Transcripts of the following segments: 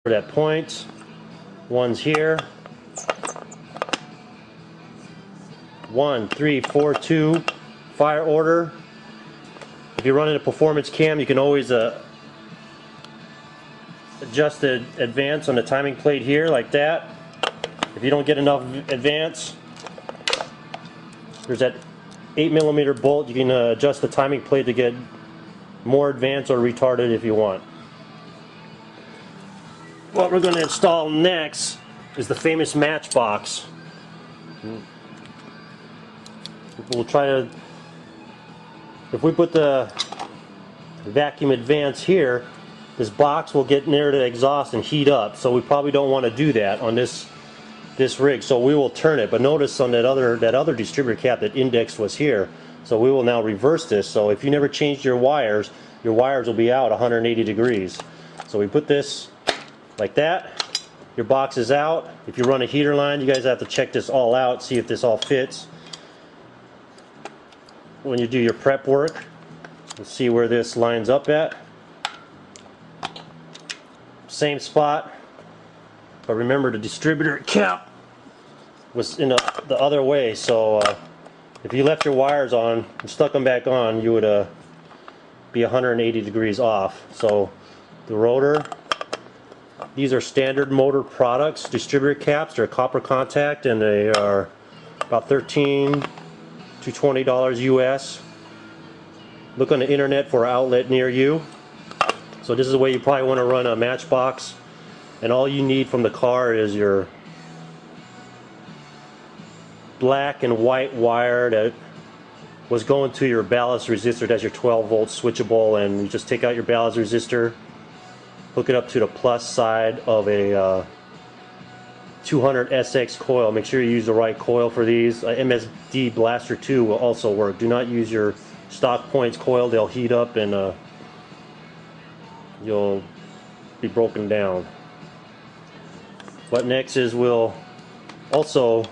That point. One's here. 1, 3, 4, 2. Fire order. If you're running a performance cam, you can always adjust the advance on the timing plate here like that. If you don't get enough advance, there's that 8mm bolt. You can adjust the timing plate to get more advance or retarded if you want. What we're going to install next is the famous matchbox. We'll try to, if we put the vacuum advance here, this box will get near the exhaust and heat up, so we probably don't want to do that on this rig, so we will turn it. But notice on that other distributor cap, that index was here, so we will now reverse this. So if you never changed your wires will be out 180 degrees. So we put this like that. Your box is out. If you run a heater line, you guys have to check this all out, see if this all fits. When you do your prep work, let's see where this lines up at. Same spot, but remember the distributor cap was in the other way, so if you left your wires on and stuck them back on, you would be 180 degrees off. So the rotor, these are standard motor products, distributor caps. They're copper contact and they are about $13 to $20 US. Look on the internet for an outlet near you. So this is the way you probably want to run a matchbox, and all you need from the car is your black and white wire that was going to your ballast resistor. That's your 12-volt switchable, and you just take out your ballast resistor, hook it up to the plus side of a 200 SX coil. Make sure you use the right coil for these. MSD Blaster 2 will also work. Do not use your stock points coil. They'll heat up and you'll be broken down. What next is we'll also,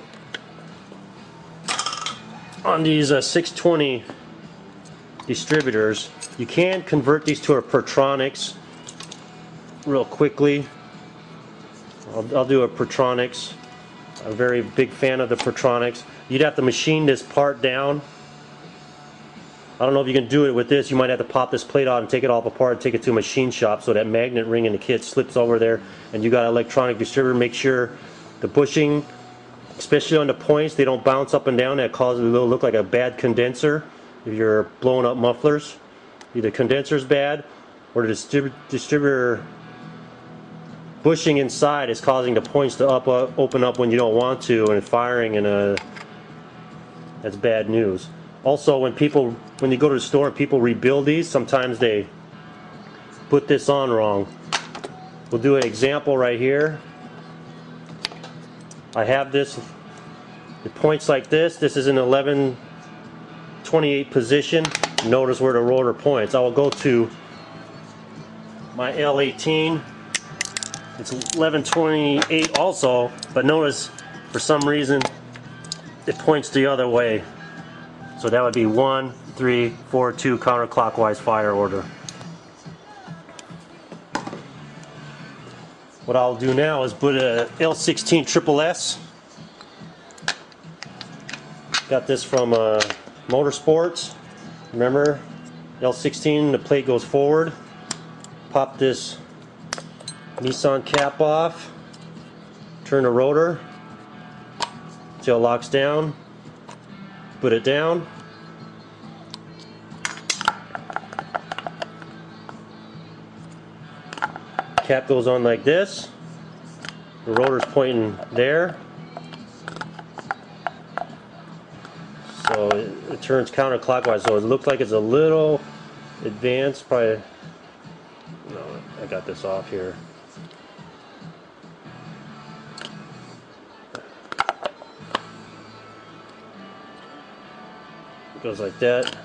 on these 620 distributors, you can convert these to a Pertronics real quickly. I'll do a Pertronics. I'm a very big fan of the Pertronics. You'd have to machine this part down. I don't know if you can do it with this. You might have to pop this plate out and take it off apart and take it to a machine shop so that magnet ring in the kit slips over there and you got an electronic distributor. Make sure the bushing, especially on the points, they don't bounce up and down. That causes it to look like a bad condenser if you're blowing up mufflers. Either condenser's bad or the distributor bushing inside is causing the points to open up when you don't want to and firing, and that's bad news. Also, when you go to the store and people rebuild these, sometimes they put this on wrong. We'll do an example right here. I have this, it points like this. This is in 11/28 position. Notice where the rotor points. I will go to my L18. It's 11/28 also, but notice for some reason it points the other way. So that would be 1, 3, 4, 2 counterclockwise fire order. What I'll do now is put a L16 SSS. Got this from Motorsports. Remember, L16, the plate goes forward. Pop this Nissan cap off. Turn the rotor until it locks down. Put it down. Cap goes on like this. The rotor's pointing there. So it turns counterclockwise, so it looks like it's a little advanced. Probably, no, I got this off here. It goes like that,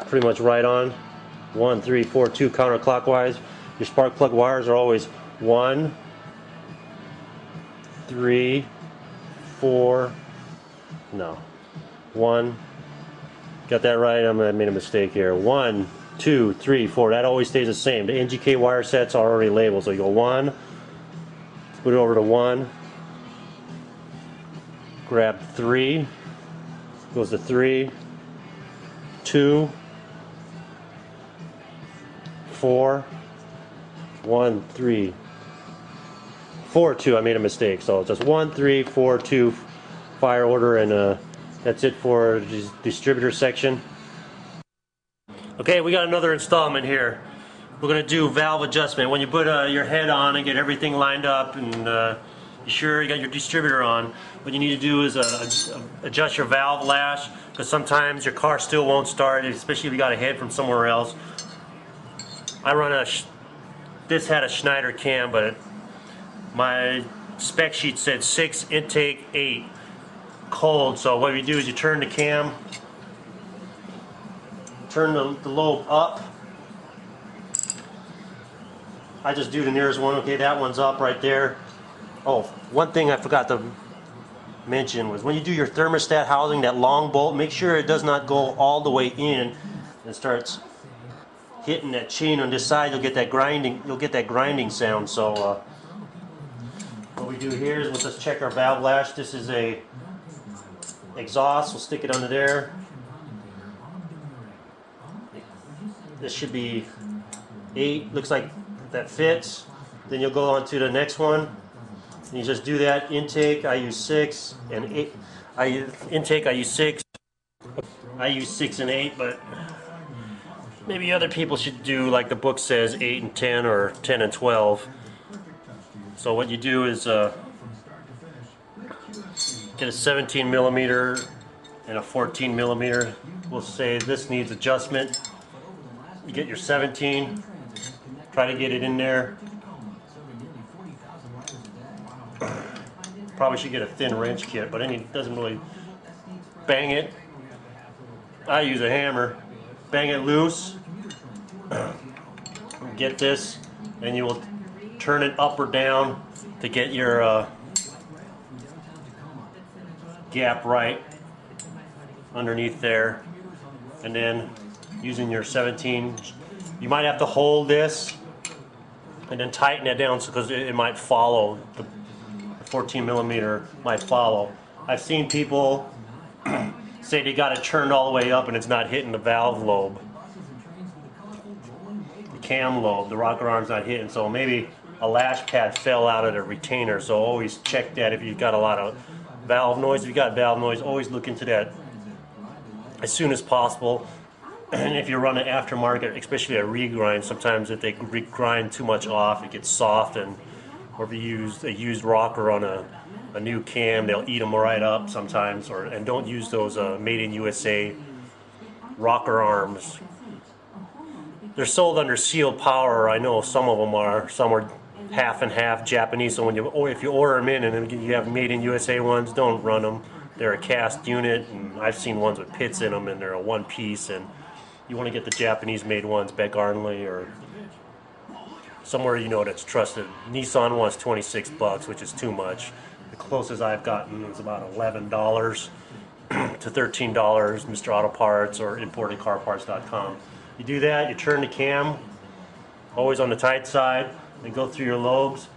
pretty much right on. 1, 3, 4, 2 counterclockwise. Your spark plug wires are always 1, 3, 4, no, 1. Got that right? I made a mistake here. 1, 2, 3, 4. That always stays the same. The NGK wire sets are already labeled, so you go 1, Put it over to 1. Grab 3. Goes to 3. 2. 4. 1, 3. 4, 2. I made a mistake. So it's just 1, 3, 4, 2 fire order, and that's it for the distributor section. Okay, we got another installment here. We're going to do valve adjustment. When you put your head on and get everything lined up and you're sure you got your distributor on, what you need to do is adjust your valve lash, because sometimes your car still won't start, especially if you got a head from somewhere else. I run this had a Schneider cam, but my spec sheet said 6 intake, 8 cold. So what you do is you turn the cam, turn the lobe up. I just do the nearest one. Okay, that one's up right there. Oh, one thing I forgot to mention was when you do your thermostat housing, that long bolt, make sure it does not go all the way in and starts hitting that chain on this side. You'll get that grinding sound. So what we do here is we'll just check our valve lash. This is a exhaust. We'll stick it under there. This should be 8. Looks like that fits. Then you'll go on to the next one. And you just do that. Intake, I use 6 and 8. Intake, I use 6. I use 6 and 8, but maybe other people should do like the book says, 8 and 10 or 10 and 12. So what you do is get a 17 millimeter and a 14 millimeter. We'll say this needs adjustment. You get your 17, try to get it in there. Probably should get a thin wrench kit, but it doesn't really bang it. I use a hammer. Bang it loose. Get this, and you will turn it up or down to get your gap right underneath there. And then using your 17, you might have to hold this and then tighten it down because it might follow. The 14 millimeter might follow. I've seen people say they got it turned all the way up and it's not hitting the valve lobe, the cam lobe, the rocker arm's not hitting. So maybe a lash pad fell out of the retainer. So always check that if you've got a lot of valve noise. If you got valve noise, always look into that as soon as possible. And if you run an aftermarket, especially a regrind, sometimes if they grind too much off, it gets soft. And or if you use a used rocker on a new cam, they'll eat them right up sometimes. And don't use those made in USA rocker arms. They're sold under Sealed Power. I know some of them are. Some are half and half Japanese. So if you order them in and you have made in USA ones, don't run them. They're a cast unit, and I've seen ones with pits in them, and they're a one piece. And you want to get the Japanese-made ones, Beck Arnley or somewhere you know that's trusted. Nissan wants $26, which is too much. The closest I've gotten is about $11 to $13, Mr. Auto Parts or importedcarparts.com. You do that, you turn the cam, always on the tight side, and go through your lobes.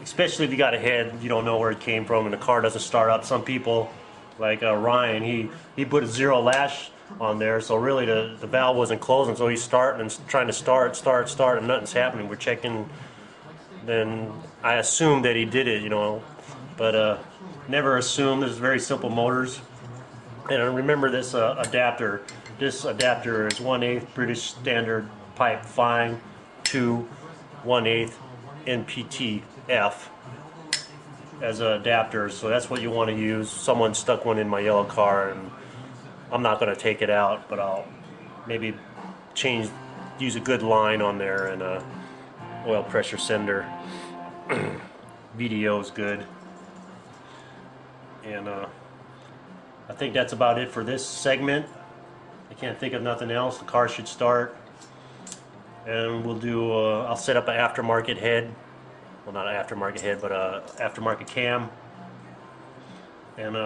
Especially if you got a head, you don't know where it came from and the car doesn't start up. Some people, like Ryan, he put a 0 lash on there, so really the valve wasn't closing, so he's starting and trying to start, and nothing's happening. We're checking, then I assume that he did it, but never assume. There's very simple motors. And remember this adapter. This adapter is 1/8 British Standard pipe fine to 1/8 NPTF as an adapter, so that's what you want to use. Someone stuck one in my yellow car, and I'm not going to take it out, but I'll maybe use a good line on there and a oil pressure sender. VDO is good, and I think that's about it for this segment. I can't think of nothing else. The car should start, and we'll do. I'll set up an aftermarket head. Well, not an aftermarket head, but a aftermarket cam, and